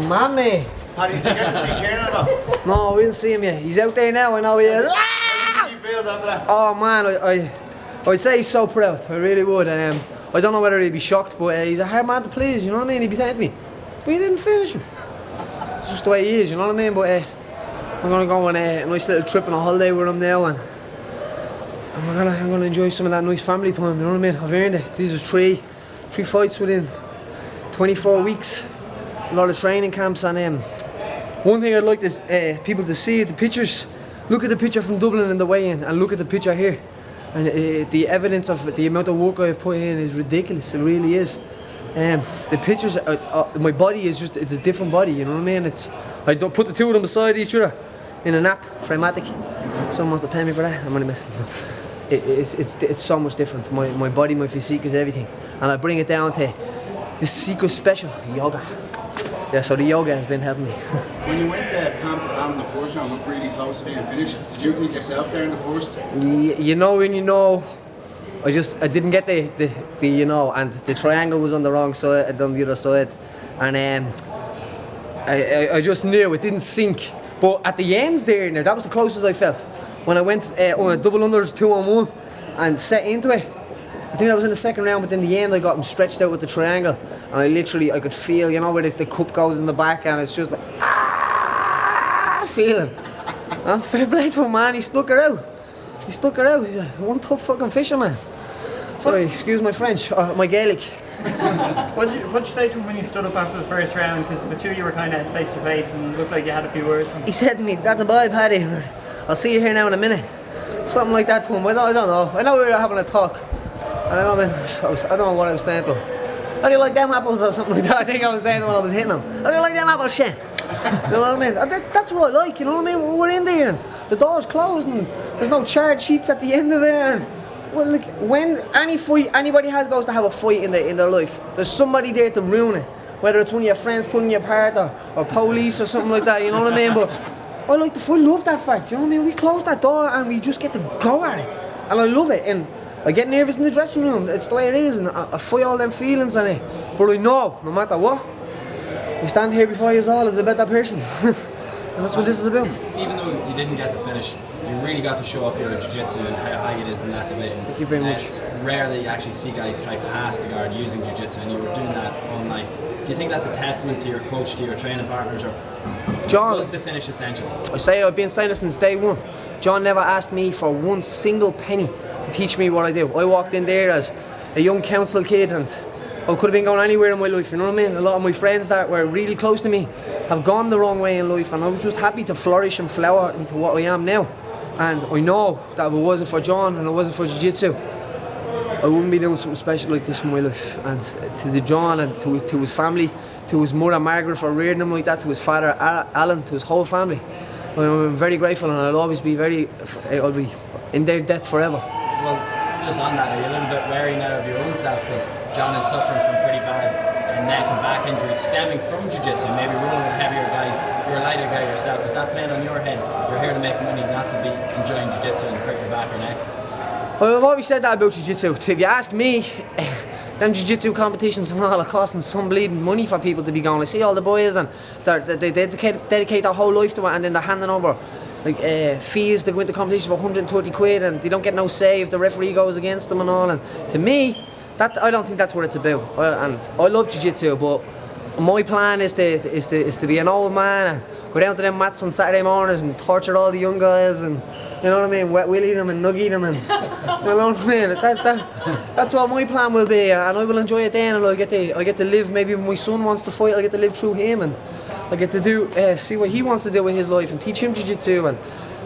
Mammy! Paddy, did you get to see Tiernan at all? No, we didn't see him yet. He's out there now, I know he is. How did you see feels after that? Oh man, I'd say he's so proud. I really would. And I don't know whether he'd be shocked, but he's a hard man to please, you know what I mean? He'd be saying to me, but you didn't finish him. It's just the way he is, you know what I mean? But I'm going to go on a nice little trip on a holiday with him now, and I'm gonna enjoy some of that nice family time, you know what I mean? I've earned it. These are three fights within 24 weeks. A lot of training camps, and one thing I'd like people to see the pictures. Look at the picture from Dublin in the weigh-in, and look at the picture here. And the evidence of the amount of work I've put in is ridiculous. It really is. The pictures, my body is it's a different body. You know what I mean? I don't put the two of them beside each other in an app, Framatic. Someone wants to pay me for that. I'm only messing. It's so much different. My body, my physique is everything, and I bring it down to this secret special yoga. Yeah, so the yoga has been helping me. When you went palm to palm in the first round, looked really close to being finished. Did you think yourself there in the first? You know when you know. I didn't get the you know, and the triangle was on the wrong side, on the other side, and I just knew it didn't sink. But at the end there, now that was the closest I felt. When I went on a double unders 2-on-1 and set into it. I think that was in the second round, but in the end I got him stretched out with the triangle, and I could feel, you know, where the cup goes in the back, and it's just like feeling. And fair play to him, man. He stuck it out. He's one tough fucking fisher, man. Sorry, excuse my French or my Gaelic. What'd you say to him when you stood up after the first round? Because the two of you were kind of face to face, and it looked like you had a few words with him. He said to me, "That's a bye, Paddy. I'll see you here now in a minute." Something like that to him. I don't know. I know we were having a talk. I don't know what I was saying to him. How do you like them apples or something like that? I think I was saying when I was hitting him. How do you like them apples, Shane? You know what I mean? That's what I like, you know what I mean? We're in there and the door's closed and there's no charge sheets at the end of it. And, well, like, when any fight anybody goes to have a fight in their life, there's somebody there to ruin it. Whether it's one of your friends pulling you apart or police or something like that, you know what I mean? But I love that fact, you know what I mean? We close that door and we just get to go at it. And I love it. And I get nervous in the dressing room, it's the way it is, and I fight all them feelings on it. But I know, no matter what, we stand here before you all as a better person. And that's what this is about. Even though you didn't get to finish, you really got to show off your jiu-jitsu and how high it is in that division. Thank you very much. It's rare that you actually see guys try past the guard using jiu-jitsu, and you were doing that all night. Do you think that's a testament to your coach, to your training partners, or John, was the finish essential? I say I've been saying it since day one. John never asked me for one single penny to teach me what I do. I walked in there as a young council kid, and I could have been going anywhere in my life, you know what I mean? A lot of my friends that were really close to me have gone the wrong way in life, and I was just happy to flourish and flower into what I am now. And I know that if it wasn't for John and it wasn't for jiu-jitsu, I wouldn't be doing something special like this in my life. And to the John and to his family, to his mother Margaret for rearing him like that, to his father Alan, to his whole family, I'm very grateful, and I'll be in their debt forever. Well, just on that, are you a little bit wary now of your own self, because John is suffering from pretty bad neck and back injuries stemming from jiu-jitsu, maybe rolling with heavier guys? You're a lighter guy yourself. Is that playing on your head? You're here to make money, not to be enjoying jiu-jitsu and hurt your back or neck. Well, I've always said that about jiu-jitsu. If you ask me, them jiu-jitsu competitions and all are costing some bleeding money for people to be going. I see all the boys and they dedicate their whole life to it, and then they're handing over fees to go into competition for 130 quid, and they don't get no say if the referee goes against them and all. And to me, I don't think that's what it's about. And I love jiu-jitsu, but my plan is to be an old man and go down to them mats on Saturday mornings and torture all the young guys, and you know what I mean, wet willy them and nuggy them, and you know what I mean. That's what my plan will be, and I will enjoy it then, and I get to live. Maybe when my son wants to fight, I get to live through him, and I get to see what he wants to do with his life and teach him jiu-jitsu,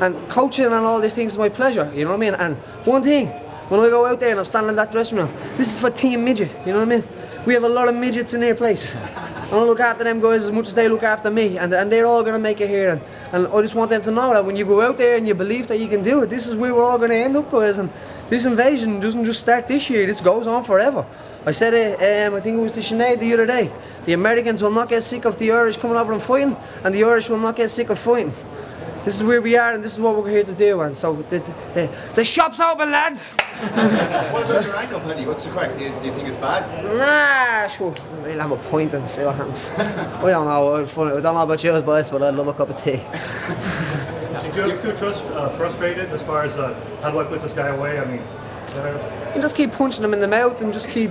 and coaching and all these things is my pleasure, you know what I mean. And one thing, when I go out there and I'm standing in that dressing room, this is for Team Midget, you know what I mean. We have a lot of midgets in their place, and I look after them guys as much as they look after me, and they're all going to make it here, and I just want them to know that when you go out there and you believe that you can do it, this is where we're all going to end up, guys. And this invasion doesn't just start this year, this goes on forever. I said it, I think it was to Sinead the other day, the Americans will not get sick of the Irish coming over and fighting, and the Irish will not get sick of fighting. this is where we are, and this is what we're here to do. And so the shop's open, lads. What about your ankle, Paddy? What's the crack? Do you think it's bad? Nah, sure. We'll have a point and see what happens. I don't know. I don't know about you boys, but I'd love a cup of tea. Do you feel frustrated as far as how do I put this guy away? I mean, You just keep punching him in the mouth and just keep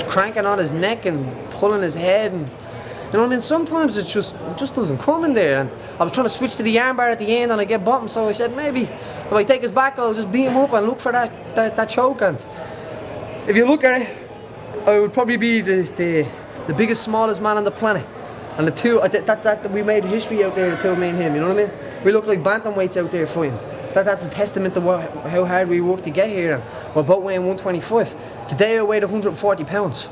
cranking on his neck and pulling his head, and you know what I mean. Sometimes it just doesn't come in there. And I was trying to switch to the armbar at the end, and I get bottom. So I said maybe if I take his back, I'll just beat him up and look for that choke. And if you look at it, I would probably be the biggest, smallest man on the planet. And the two that we made history out there, the two of me and him. You know what I mean? We look like bantamweights out there fighting. That's a testament to how hard we worked to get here. And we're both weighing 125. Today I weighed 140 pounds.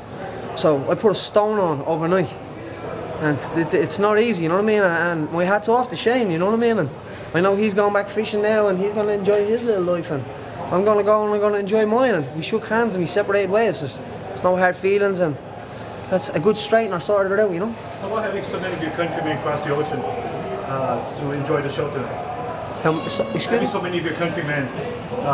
So I put a stone on overnight. And it's not easy, you know what I mean? And my hat's off to Shane, you know what I mean? And I know he's going back fishing now, and he's going to enjoy his little life. And I'm going to go and I'm going to enjoy mine. And we shook hands and we separated ways. There's no hard feelings, and that's a good straight, and I sorted it out, you know? how about having so many of your countrymen cross the ocean to enjoy the show tonight? Having so many of your countrymen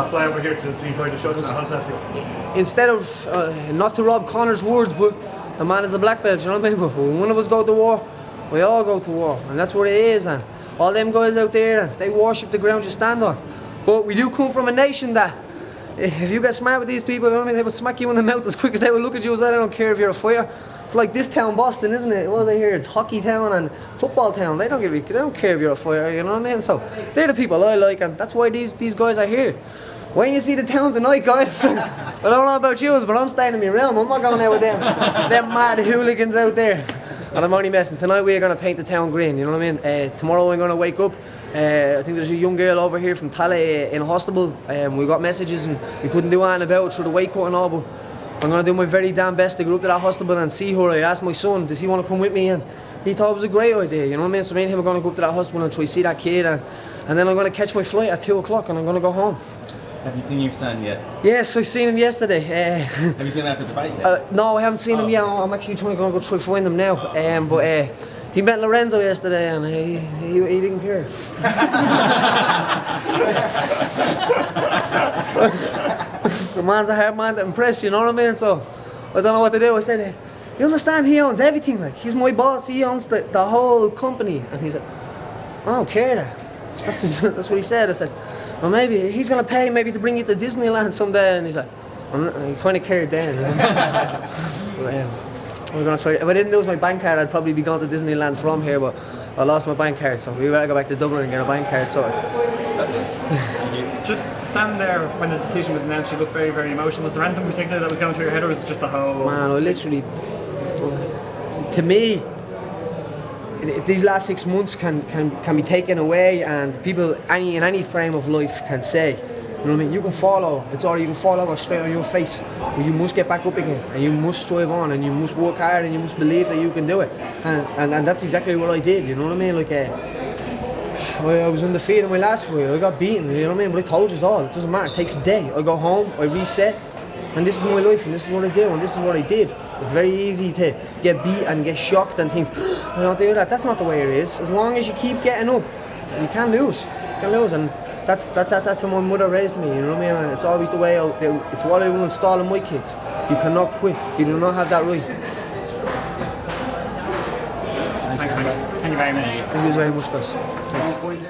fly over here to enjoy the show tonight. How's that feel? Instead of, not to rob Connor's words, but the man is a black belt, you know what I mean? But when one of us go to war, we all go to war, and that's what it is. And all them guys out there, they worship the ground you stand on. But we do come from a nation that, if you get smart with these people, you know what I mean, they will smack you in the mouth as quick as they will look at you as well. I don't care if you're a fighter. It's like this town, Boston, isn't it? What was I here? It's hockey town and football town. They don't care if you're a fighter, you know what I mean? So they're the people I like, and that's why these guys are here. When you see the town tonight, guys, I don't know about you, but I'm staying in my realm. I'm not going out with them mad hooligans out there. And I'm only messing. Tonight we're going to paint the town green, you know what I mean? Tomorrow I'm going to wake up. I think there's a young girl over here from Tala in hospital. We got messages and we couldn't do anything about it through the wake cut and all, but I'm going to do my very damn best to go up to that hospital and see her. I asked my son, does he want to come with me? And he thought it was a great idea, you know what I mean? So me and him are going to go up to that hospital and try to see that kid, and then I'm going to catch my flight at 2 o'clock and I'm going to go home. Have you seen your son yet? Yes, I seen him yesterday. Have you seen him after the fight yet? No, I haven't seen him yet. I'm actually trying to go try find him now. But he met Lorenzo yesterday, and he didn't care. The man's a hard man to impress, you know what I mean? So I don't know what to do. I said, you understand? He owns everything. Like, he's my boss. He owns the whole company. And he said, I don't care. That's what he said. I said, well, maybe he's gonna pay maybe to bring you to Disneyland someday. And he's like, he kind of cared then. You know? We're gonna try. If I didn't lose my bank card, I'd probably be going to Disneyland from here. But I lost my bank card, so we better go back to Dublin and get a bank card sorted. Just standing there when the decision was announced, you looked very, very emotional. Was there anything in particular that was going through your head, or was it just the whole? Man, I literally, to me, these last 6 months can be taken away, and people in any frame of life can say, you know what I mean, you can fall over, it's all, you can fall over straight on your face, but you must get back up again, and you must strive on, and you must work hard, and you must believe that you can do it, and that's exactly what I did, you know what I mean? Like, I was undefeated in my last fight, I got beaten, you know what I mean, but I told you all, it doesn't matter, it takes a day, I go home, I reset, and this is my life, and this is what I do, and this is what I did. It's very easy to get beat and get shocked and think, I don't do that. That's not the way it is. As long as you keep getting up, you can't lose. You can lose, and that's how my mother raised me. You know what I mean? And it's always the way out. It's what I will install in my kids. You cannot quit. You do not have that right. Thank you very much. Thank you very much, guys. Thanks.